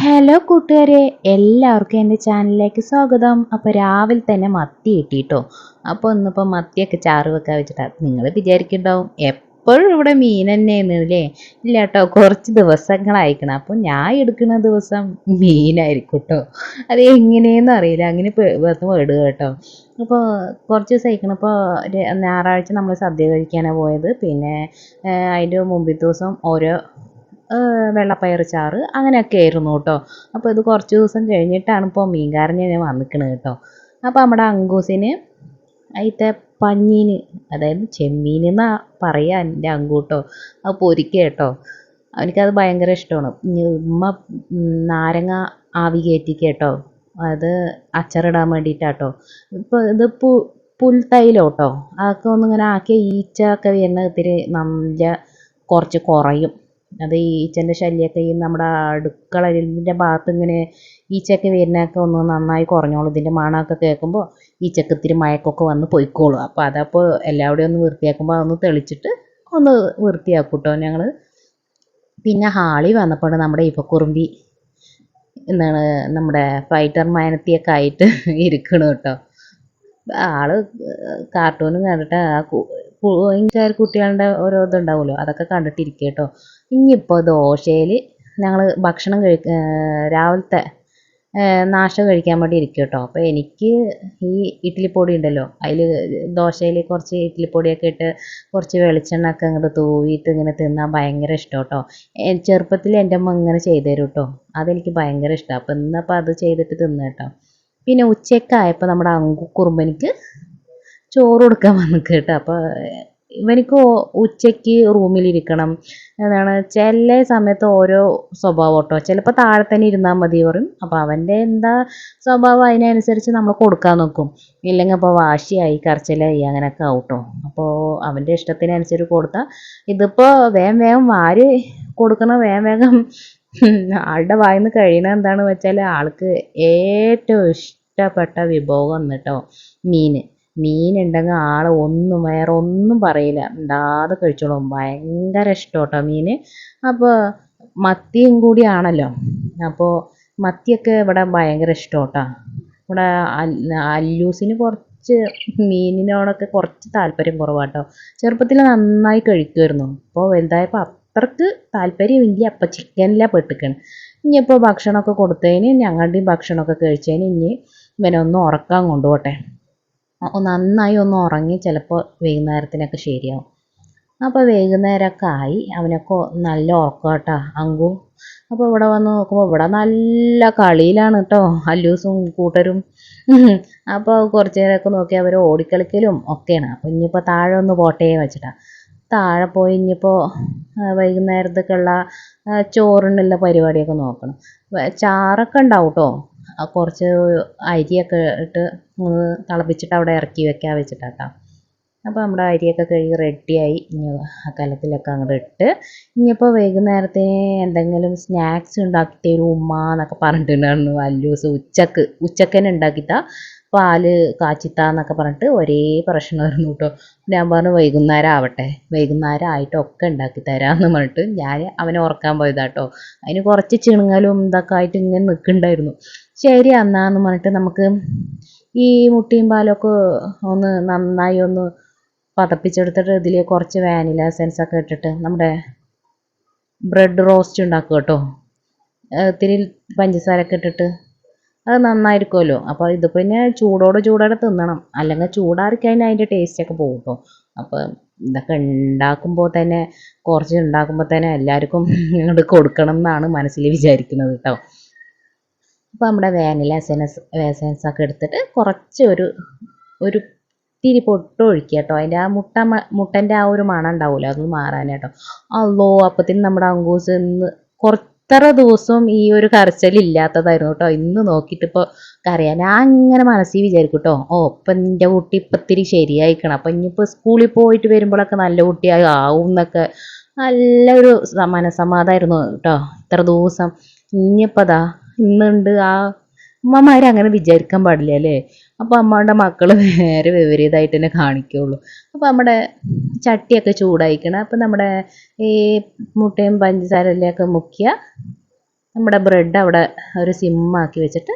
Hello കൂട്ടുകാരെ, എല്ലാവർക്കും എൻ്റെ ചാനലിലേക്ക് സ്വാഗതം. അപ്പോൾ രാവിലെ തന്നെ മത്തി കിട്ടിയിട്ടോ. അപ്പോൾ ഇന്നിപ്പോൾ മത്തിയൊക്കെ ചാറ് വെക്കാൻ വെച്ചിട്ടാണ്. നിങ്ങൾ വിചാരിക്കുന്നുണ്ടാവും എപ്പോഴും ഇവിടെ മീൻ തന്നെയാണ് അല്ലേ? ഇല്ല കേട്ടോ, കുറച്ച് ദിവസങ്ങളായിരിക്കണം. അപ്പോൾ ഞാൻ എടുക്കുന്ന ദിവസം മീനായിരിക്കും കേട്ടോ. അത് എങ്ങനെയെന്ന് അറിയില്ല, അങ്ങനെ വന്ന് വിടുക കേട്ടോ. അപ്പോൾ കുറച്ച് ദിവസം ആയിരിക്കണം. ഇപ്പോൾ ഞായറാഴ്ച നമ്മൾ സദ്യ കഴിക്കാനാണ് പോയത്. പിന്നെ അതിൻ്റെ മുമ്പത്തെ ദിവസം ഓരോ വെള്ളപ്പയർ ചാറ് അങ്ങനെയൊക്കെ ആയിരുന്നു കേട്ടോ. അപ്പോൾ ഇത് കുറച്ച് ദിവസം കഴിഞ്ഞിട്ടാണ് ഇപ്പോൾ മീൻകാരൻ ഞാൻ വന്നിക്കണത് കേട്ടോ. അപ്പോൾ നമ്മുടെ അങ്കൂസിന് അതിൻ്റെ പഞ്ഞീന്, അതായത് ചെമ്മീൻ എന്നാ പറയുക എൻ്റെ അങ്കൂട്ടോ, അത് പൊരിക്കുക കേട്ടോ. അവനിക്കത് ഭയങ്കര ഇഷ്ടമാണ്. ഉമ്മ നാരങ്ങ ആവി കയറ്റിക്കുക കേട്ടോ, അത് അച്ചാറിടാൻ വേണ്ടിയിട്ടാട്ടോ. ഇപ്പോൾ ഇത് പുൽത്തൈലം കേട്ടോ, അതൊക്കെ ഒന്നിങ്ങനെ ആക്കിയ ഈച്ച ഒക്കെ വരുന്ന ഇത്തിരി നല്ല കുറച്ച് കുറയും. അത് ഈച്ചൻ്റെ ശല്യമൊക്കെ ഈ നമ്മുടെ അടുക്കളൻ്റെ ഭാഗത്ത് ഇങ്ങനെ ഈച്ചയൊക്കെ വരുന്നതൊക്കെ ഒന്ന് നന്നായി കുറഞ്ഞോളും. ഇതിൻ്റെ മണമൊക്കെ കേൾക്കുമ്പോൾ ഈച്ചക്ക് ഇത്തിരി മയക്കൊക്കെ വന്ന് പൊയ്ക്കോളും. അപ്പോൾ അതപ്പോൾ എല്ലാവിടെയും ഒന്ന് വൃത്തിയാക്കുമ്പോൾ അതൊന്ന് തെളിച്ചിട്ട് ഒന്ന് വൃത്തിയാക്കും കേട്ടോ ഞങ്ങൾ. പിന്നെ ഹാളി വന്നപ്പോൾ നമ്മുടെ ഇപ്പക്കുറുമ്പി എന്താണ് നമ്മുടെ ഫൈറ്റർ മാനത്തിയൊക്കെ ആയിട്ട് ഇരിക്കണം കേട്ടോ. ആള് കാർട്ടൂണും കണ്ടിട്ട് കുട്ടികളുടെ ഓരോ ഇതുണ്ടാവുമല്ലോ, അതൊക്കെ കണ്ടിട്ടിരിക്കുക കേട്ടോ. ഇനിയിപ്പോൾ ദോശയിൽ ഞങ്ങൾ ഭക്ഷണം രാവിലത്തെ നാഷ്ട കഴിക്കാൻ വേണ്ടി ഇരിക്കും കേട്ടോ. അപ്പോൾ എനിക്ക് ഈ ഇഡ്ഡലിപ്പൊടി ഉണ്ടല്ലോ, അതിൽ ദോശയിൽ കുറച്ച് ഇഡ്ഡലിപ്പൊടിയൊക്കെ ഇട്ട് കുറച്ച് വെളിച്ചെണ്ണ ഒക്കെ അങ്ങോട്ട് തൂവിയിട്ട് ഇങ്ങനെ തിന്നാൻ ഭയങ്കര ഇഷ്ടം കേട്ടോ. ചെറുപ്പത്തിൽ എൻ്റെ അമ്മ ഇങ്ങനെ ചെയ്തു തരും കേട്ടോ, അതെനിക്ക് ഭയങ്കര ഇഷ്ടമാണ്. അപ്പോൾ ഇന്നപ്പോൾ അത് ചെയ്തിട്ട് തിന്നു കേട്ടോ. പിന്നെ ഉച്ചയ്ക്കായപ്പോൾ നമ്മുടെ കുറുമ്പനിക്ക് ചോറ് കൊടുക്കാൻ വന്നിക്ക് കേട്ടോ. അപ്പോൾ ഇവനിക്ക് ഉച്ചയ്ക്ക് റൂമിലിരിക്കണം എന്നാണ്. ചില സമയത്ത് ഓരോ സ്വഭാവം കേട്ടോ. ചിലപ്പോൾ താഴെ തന്നെ ഇരുന്നാൽ മതി പറയും. അപ്പോൾ അവൻ്റെ എന്താ സ്വഭാവം അതിനനുസരിച്ച് നമ്മൾ കൊടുക്കാൻ നോക്കും. ഇല്ലെങ്കിൽ അപ്പോൾ വാശിയായി കരച്ചിലായി അങ്ങനെയൊക്കെ ആവും കേട്ടോ. അപ്പോൾ അവൻ്റെ ഇഷ്ടത്തിനനുസരിച്ച് കൊടുത്താൽ, ഇതിപ്പോൾ വേഗം വേഗം വാരി കൊടുക്കണം, വേഗം വേഗം ആളുടെ വായിൽ നിന്ന് കഴിയണത് എന്താണെന്ന് വെച്ചാൽ ആൾക്ക് ഏറ്റവും ഇഷ്ടപ്പെട്ട വിഭവം എന്നിട്ടോ മീനുണ്ടെങ്കിൽ ആൾ വേറെ ഒന്നും പറയില്ല, ഉണ്ടാതെ കഴിച്ചോളും. ഭയങ്കര ഇഷ്ടം കേട്ടോ മീൻ. അപ്പോൾ മത്തിയും കൂടിയാണല്ലോ, അപ്പോൾ മത്തിയൊക്കെ ഇവിടെ ഭയങ്കര ഇഷ്ടം കേട്ടോ. ഇവിടെ അല്ലൂസിന് കുറച്ച് മീനിനോടൊക്കെ കുറച്ച് താല്പര്യം കുറവാട്ടോ. ചെറുപ്പത്തിൽ നന്നായി കഴിക്കുമായിരുന്നു. ഇപ്പോൾ വലുതായപ്പോൾ അത്രക്ക് താല്പര്യമില്ല. അപ്പം ചിക്കനിലാണ് പെട്ടിക്കണം. ഇനിയിപ്പോൾ ഭക്ഷണമൊക്കെ കൊടുത്തതിന് ഞങ്ങളുടെയും ഭക്ഷണമൊക്കെ കഴിച്ചതിന് ഇനി ഇവനൊന്ന് ഉറക്കാൻ കൊണ്ടുപോട്ടെ. നന്നായി ഒന്ന് ഉറങ്ങി ചിലപ്പോൾ വൈകുന്നേരത്തിനൊക്കെ ശരിയാവും. അപ്പോൾ വൈകുന്നേരമൊക്കെ ആയി, അവനൊക്കെ നല്ല ഉറക്കം കേട്ടോ അങ്കു. അപ്പോൾ ഇവിടെ വന്ന് നോക്കുമ്പോൾ ഇവിടെ നല്ല കളിയിലാണ് കേട്ടോ അല്ലൂസും കൂട്ടരും. അപ്പോൾ കുറച്ച് നേരമൊക്കെ നോക്കി അവർ ഓടിക്കളിക്കലും ഒക്കെയാണ്. അപ്പോൾ ഇനിയിപ്പോൾ താഴെ ഒന്ന് പോട്ടേ വെച്ചിട്ടാണ്. താഴെ പോയി ഇനിയിപ്പോൾ വൈകുന്നേരത്തേക്കുള്ള ചോറിനുള്ള പരിപാടിയൊക്കെ നോക്കണം. ചാറൊക്കെ ഉണ്ടാവും കേട്ടോ. കുറച്ച് അരിയൊക്കെ ഇട്ട് തിളപ്പിച്ചിട്ട് അവിടെ ഇറക്കി വെക്കാൻ വെച്ചിട്ടാട്ടോ. അപ്പോൾ നമ്മുടെ അരിയൊക്കെ കഴുകി റെഡിയായി. ഇനി കലത്തിലൊക്കെ അങ്ങോട്ട് ഇട്ട് ഇനിയിപ്പോൾ വൈകുന്നേരത്തിന് എന്തെങ്കിലും സ്നാക്സ് ഉണ്ടാക്കി തരൂ ഉമ്മ എന്നൊക്കെ പറഞ്ഞിട്ടുണ്ടായിരുന്നു അല്ലൂസ്. ഉച്ചക്ക് തന്നെ ഉണ്ടാക്കിത്താ, പാല് കാച്ചിത്താന്നൊക്കെ പറഞ്ഞിട്ട് ഒരേ പ്രശ്നമായിരുന്നു കേട്ടോ. ഞാൻ പറഞ്ഞു വൈകുന്നേരം ആവട്ടെ, വൈകുന്നേരം ആയിട്ടൊക്കെ ഉണ്ടാക്കി തരാമെന്ന് പറഞ്ഞിട്ട് ഞാൻ അവനെ ഉറക്കാൻ പോയതാട്ടോ. അതിന് കുറച്ച് ചിണുങ്ങലും ഇതൊക്കെ ആയിട്ട് ഇങ്ങനെ നിൽക്കുന്നുണ്ടായിരുന്നു. ശരി എന്നാന്ന് പറഞ്ഞിട്ട് നമുക്ക് ഈ മുട്ടയും പാലൊക്കെ ഒന്ന് നന്നായി ഒന്ന് പതപ്പിച്ചെടുത്തിട്ട് ഇതിൽ കുറച്ച് വാനില എസൻസൊക്കെ ഇട്ടിട്ട് നമ്മുടെ ബ്രെഡ് റോസ്റ്റ് ഉണ്ടാക്കുക കേട്ടോ. ഇത്തിരി പഞ്ചസാരയൊക്കെ ഇട്ടിട്ട് അത് നന്നായിരിക്കുമല്ലോ. അപ്പോൾ ഇത് പിന്നെ ചൂടോടെ തിന്നണം, അല്ലെങ്കിൽ ചൂടാറിക്കഴിഞ്ഞാൽ അതിൻ്റെ ടേസ്റ്റൊക്കെ പോകും കേട്ടോ. അപ്പോൾ ഇതൊക്കെ കുറച്ച് ഉണ്ടാക്കുമ്പോൾ തന്നെ എല്ലാവർക്കും ഇങ്ങോട്ട് കൊടുക്കണം എന്നാണ് മനസ്സിൽ വിചാരിക്കുന്നത് കേട്ടോ. അപ്പോൾ നമ്മുടെ വാനില എസൻസൊക്കെ എടുത്തിട്ട് കുറച്ച് ഒരു ഇത്തിരി പൊട്ട് ഒഴിക്കുക കേട്ടോ. അതിൻ്റെ ആ മുട്ടൻ്റെ ആ ഒരു മണം ഉണ്ടാവുമല്ലോ, അത് മാറാനായിട്ടോ. അല്ലോ അപ്പത്തിന് നമ്മുടെ അങ്കൂസ് ഇന്ന് ഇത്ര ദിവസവും ഈ ഒരു കരച്ചിലില്ലാത്തതായിരുന്നു കേട്ടോ. ഇന്ന് നോക്കിയിട്ടിപ്പോൾ കരയാൻ ഞാൻ അങ്ങനെ മനസ്സിൽ വിചാരിക്കും കേട്ടോ. ഇപ്പം എൻ്റെ കുട്ടി ഇപ്പം ഇത്തിരി ശരിയായിക്കണം, അപ്പം ഇനിയിപ്പോൾ സ്കൂളിൽ പോയിട്ട് വരുമ്പോഴൊക്കെ നല്ല കുട്ടിയായി ആവും എന്നൊക്കെ നല്ലൊരു മനസ്സമാധാനമായിരുന്നു കേട്ടോ ഇത്ര ദിവസം. ഇനിയിപ്പോൾ ഇന്നുണ്ട് ആ അമ്മമാരങ്ങനെ വിചാരിക്കാൻ പാടില്ല അല്ലേ. അപ്പോൾ അമ്മയുടെ മക്കൾ നേരെ വിപരീതമായിട്ട് തന്നെ കാണിക്കുകയുള്ളൂ. അപ്പോൾ നമ്മുടെ ചട്ടിയൊക്കെ ചൂടായിക്കണം. അപ്പോൾ നമ്മുടെ ഈ മുട്ടയും പഞ്ചസാരയിലൊക്കെ മുക്കിയ നമ്മുടെ ബ്രെഡ് അവിടെ ഒരു സിമ്മാക്കി വെച്ചിട്ട്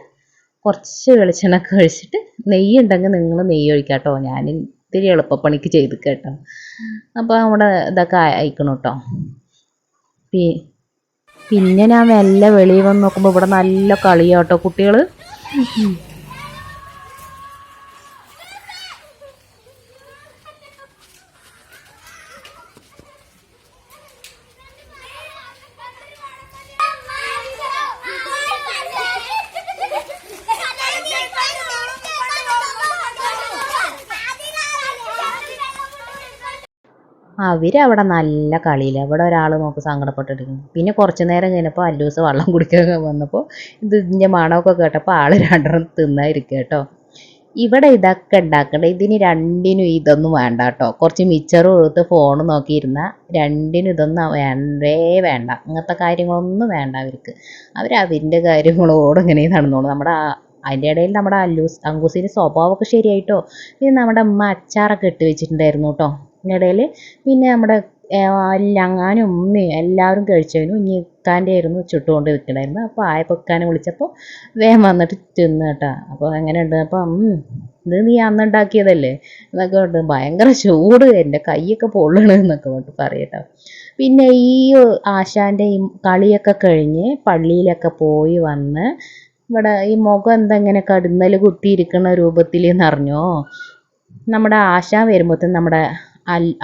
കുറച്ച് വെളിച്ചെണ്ണയൊക്കെ ഒഴിച്ചിട്ട് നെയ്യ് ഉണ്ടെങ്കിൽ നിങ്ങൾ നെയ്യ് ഒഴിക്കാം കേട്ടോ. ഞാൻ ഇത്തിരി എളുപ്പപ്പണിക്ക് ചെയ്ത് കേട്ടോ. അപ്പോൾ നമ്മുടെ ഇതൊക്കെ അയക്കണം കേട്ടോ. പിന്നെ ഞാൻ മെല്ലെ വെളിയിൽ വന്ന് നോക്കുമ്പോൾ ഇവിടെ നല്ല കളിയാട്ടോ കുട്ടികൾ. അവരവിടെ നല്ല കളിയില്ല. അവിടെ ഒരാൾ നോക്ക് സങ്കടപ്പെട്ടിരിക്കുന്നു. പിന്നെ കുറച്ച് നേരം കഴിഞ്ഞപ്പോൾ അല്ലൂസ് വെള്ളം കുടിക്കാൻ വന്നപ്പോൾ ഇതിൻ്റെ മണമൊക്കെ കേട്ടപ്പോൾ ആൾ രണ്ടെണ്ണം തിന്നായിരിക്കുക കേട്ടോ. ഇവിടെ ഇതൊക്കെ ഉണ്ടാക്കണ്ട, ഇതിന് രണ്ടിനും ഇതൊന്നും വേണ്ട കേട്ടോ. കുറച്ച് മിച്ചറും എടുത്ത് ഫോൺ നോക്കിയിരുന്നാൽ രണ്ടിനും ഇതൊന്നും വേണ്ട. അങ്ങനത്തെ കാര്യങ്ങളൊന്നും വേണ്ട അവർക്ക്. അവരതിൻ്റെ കാര്യങ്ങളോട് ഇങ്ങനെ നടന്നോളൂ. അതിൻ്റെ ഇടയിൽ നമ്മുടെ അങ്കൂസിൻ്റെ സ്വഭാവമൊക്കെ ശരിയായിട്ടോ. പിന്നെ നമ്മുടെ അമ്മ അച്ചാറൊക്കെ ഇട്ട് വെച്ചിട്ടുണ്ടായിരുന്നു കേട്ടോ ഇടയിൽ. പിന്നെ നമ്മുടെ ഞാനും ഉമ്മയും എല്ലാവരും കഴിച്ചതിനും ഇനി ഇക്കാൻ്റെ ആയിരുന്നു ചുട്ടുകൊണ്ട് വെക്കണമായിരുന്നു. അപ്പോൾ ആയപ്പോൾ ഇക്കാനെ വിളിച്ചപ്പോൾ വേഗം വന്നിട്ട് തിന്ന് കേട്ടോ. അപ്പോൾ എങ്ങനെയുണ്ട്? അപ്പം ഇത് നീ അന്നുണ്ടാക്കിയതല്ലേ എന്നൊക്കെ ഉണ്ട്. ഭയങ്കര ചൂട്, എൻ്റെ കൈയൊക്കെ പൊള്ളണ് എന്നൊക്കെ കൊണ്ട് പറയട്ടോ. പിന്നെ ഈ ആശാൻ്റെ ഈ കളിയൊക്കെ കഴിഞ്ഞ് പള്ളിയിലൊക്കെ പോയി വന്ന് ഇവിടെ ഈ മുഖം എന്താ ഇങ്ങനെ കടുന്നൽ കുത്തിയിരിക്കുന്ന രൂപത്തിൽ എന്നറിഞ്ഞോ? നമ്മുടെ ആശാൻ വരുമ്പോഴത്തേനും നമ്മുടെ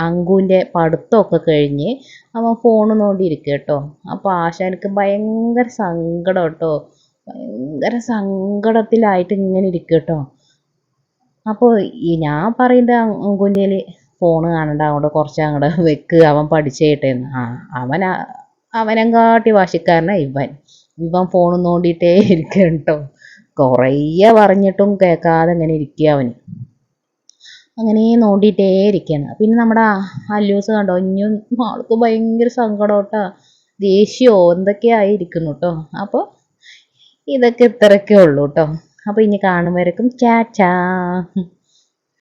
അങ്കുവിൻ്റെ പഠിത്തമൊക്കെ കഴിഞ്ഞ് അവൻ ഫോൺ നോണ്ടിയിരിക്കുക കേട്ടോ. അപ്പോൾ ആശാനക്ക് ഭയങ്കര സങ്കടം കേട്ടോ. ഭയങ്കര സങ്കടത്തിലായിട്ട് ഇങ്ങനെ ഇരിക്കുക കേട്ടോ. അപ്പോൾ ഈ ഞാൻ പറയുന്നത് അങ്കുവിൻ്റെ ഫോണ് കാണണ്ട, അങ്ങോട്ട് കുറച്ച് അങ്ങോട്ട് വെക്ക്, അവൻ പഠിച്ചേട്ടേന്ന്. അവനെങ്കാട്ടി വാശിക്കാരനാണ് ഇവൻ ഫോൺ നോണ്ടിയിട്ടേ ഇരിക്കുക കേട്ടോ. കുറേ പറഞ്ഞിട്ടും കേൾക്കാതെ ഇങ്ങനെ ഇരിക്കുക അവന്. അങ്ങനെ നോണ്ടിയിട്ടേ ഇരിക്കുകയാണ്. പിന്നെ നമ്മുടെ അല്ലൂസ് കണ്ടോ, ഇനിയും ആൾക്ക് ഭയങ്കര സങ്കടം കേട്ടോ, ദേഷ്യമോ എന്തൊക്കെയായി ഇരിക്കുന്നു കേട്ടോ. അപ്പോൾ ഇതൊക്കെ ഇത്രയൊക്കെ ഉള്ളൂ കേട്ടോ. അപ്പോൾ ഇനി കാണുമ്പോഴേക്കും ചാച്ചാ.